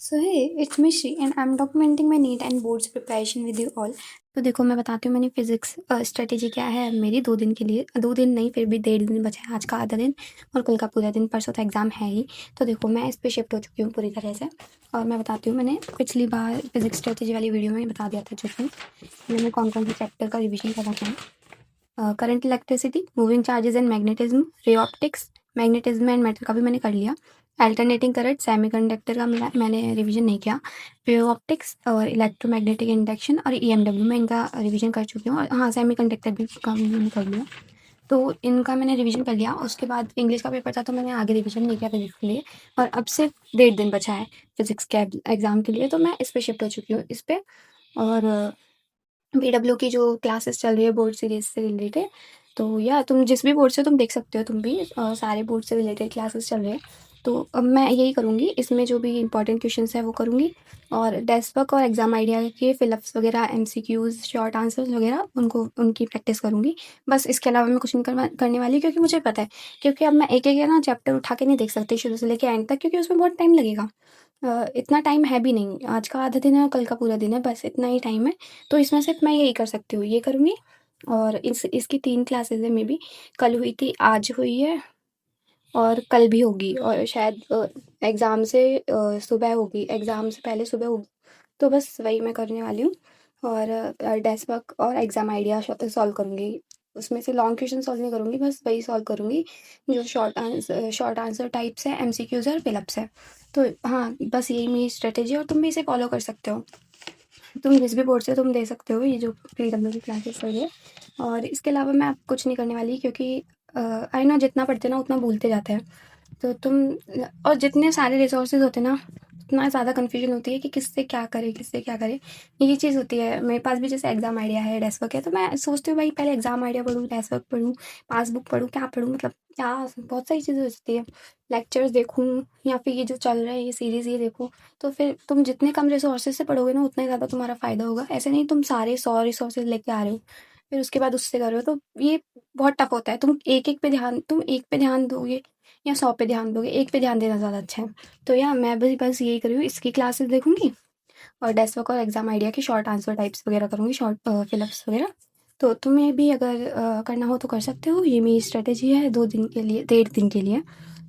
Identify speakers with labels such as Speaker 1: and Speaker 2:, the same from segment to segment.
Speaker 1: So hey it's me Shri and I am documenting my NEET and boards preparation with you all. तो देखो मैं बताती हूँ मैंने फिजिक्स स्ट्रेटेजी क्या है मेरी 2 दिन के लिए, 2 दिन नहीं फिर भी 1.5 दिन बचा है, आज का आधा दिन और कल का पूरा दिन, परसों तो एग्ज़ाम है ही। तो देखो मैं इस पे शिफ्ट हो चुकी हूँ पूरी तरह से। और मैं बताती हूँ, मैंने पिछली बार फिजिक्स स्ट्रेटेजी वाली वीडियो में बता दिया था जिसमें मैंने कौन कौन से चैप्टर का रिविजन करना था। Current electricity, moving charges and magnetism, ray optics, magnetism and metal का भी मैंने कर लिया। अल्टरनेटिंग करंट, सेमीकंडक्टर का मैंने रिवीजन नहीं किया। वेव ऑप्टिक्स और इलेक्ट्रोमैग्नेटिक इंडक्शन और ईएमडब्ल्यू में इनका रिवीजन कर चुकी हूँ। और हाँ, सेमीकंडक्टर भी का भी मैंने कर लिया। तो इनका मैंने रिवीजन कर लिया। उसके बाद इंग्लिश का पेपर था तो मैंने आगे रिवीजन नहीं किया फिजिक्स के लिए। और अब सिर्फ 1.5 दिन बचा है फिजिक्स के एग्ज़ाम के लिए, तो मैं इस पे शिफ्ट हो चुकी हूँ इस पे। और बीडब्ल्यू की जो क्लासेस चल रही है बोर्ड सीरीज से रिलेटेड, तो या तुम जिस भी बोर्ड से तुम देख सकते हो, तुम भी सारे बोर्ड से रिलेटेड क्लासेस चल रहे हैं। तो अब मैं यही करूँगी, इसमें जो भी इंपॉर्टेंट क्वेश्चंस है वो करूँगी। और डेस्क वर्क और एग्जाम आइडिया के फिलअप्स वगैरह, एमसीक्यूज, शॉर्ट आंसर्स वगैरह उनको उनकी प्रैक्टिस करूँगी। बस इसके अलावा मैं कुछ नहीं करने वाली, क्योंकि मुझे पता है, क्योंकि अब मैं एक एक ना चैप्टर उठा के नहीं देख सकती शुरू से लेके एंड तक, क्योंकि उसमें बहुत टाइम लगेगा। इतना टाइम है भी नहीं, आज का आधा दिन है और कल का पूरा दिन है, बस इतना ही टाइम है। तो इसमें सिर्फ मैं यही कर सकती हूँ, ये करूँगी। और इसकी 3 क्लासेस है, मे बी कल हुई थी, आज हुई है और कल भी होगी, और शायद एग्ज़ाम से सुबह होगी, एग्ज़ाम से पहले सुबह होगी। तो बस वही मैं करने वाली हूँ। और डेस्क वर्क और एग्ज़ाम आइडिया सॉल्व करूँगी। उसमें से लॉन्ग क्वेश्चन सॉल्व नहीं करूँगी, बस वही सॉल्व करूँगी जो शॉर्ट आंसर टाइप्स है, एमसीक्यूज़ है और फिलअप्स है। तो हाँ, बस यही मेरी स्ट्रेटेजी है और तुम भी इसे फॉलो कर सकते हो। तुम जिस भी बोर्ड से तुम दे सकते हो ये जो पीडब्ल्यू की क्लासेस चल रही है। और इसके अलावा मैं अब कुछ नहीं करने वाली, क्योंकि आई नो जितना पढ़ते हैं ना उतना भूलते जाते हैं। तो तुम, और जितने सारे रिसोर्सेज होते हैं ना, उतना ज़्यादा कन्फ्यूजन होती है कि किससे क्या करें, किससे क्या करें। ये चीज़ होती है मेरे पास भी, जैसे एग्जाम आइडिया है, डेस्क वर्क है, तो मैं सोचती हूँ भाई पहले एग्जाम आइडिया पढूँ, डेस्क वर्क पढूँ, पासबुक पढूँ, क्या पढूँ, मतलब क्या, बहुत सारी चीज़ें हो सकती है। लेक्चर्स देखूँ या फिर ये जो चल रहा है ये सीरीज़ ये देखूँ। तो फिर तुम जितने कम रिसोर्सेज से पढ़ोगे ना उतना ही ज़्यादा तुम्हारा फ़ायदा होगा। ऐसे नहीं तुम सारे 100 रिसोर्सेज लेके आ रहे हो फिर उसके बाद उससे कर रहे हो, तो ये बहुत टफ होता है। तुम एक पे ध्यान दोगे या 100 पे ध्यान दोगे, एक पे ध्यान देना ज़्यादा अच्छा है। तो या मैं बस यही कर रही हूँ, इसकी क्लासेस देखूंगी और डेस्क वर्क और एग्जाम आइडिया की शॉर्ट आंसर टाइप्स वगैरह करूँगी, शॉर्ट फिलअप्स वगैरह। तो तुम्हें भी अगर करना हो तो कर सकते हो, ये मेरी स्ट्रेटेजी है 2 दिन के लिए, 1.5 दिन के लिए।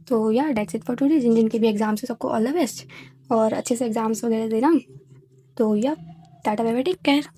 Speaker 1: तो या डेट्स इट फॉर टुडे। जिन जिन के भी एग्जाम्स है सबको ऑल द बेस्ट और अच्छे से एग्जाम्स वगैरह देना। तो या tata bye bye, take care.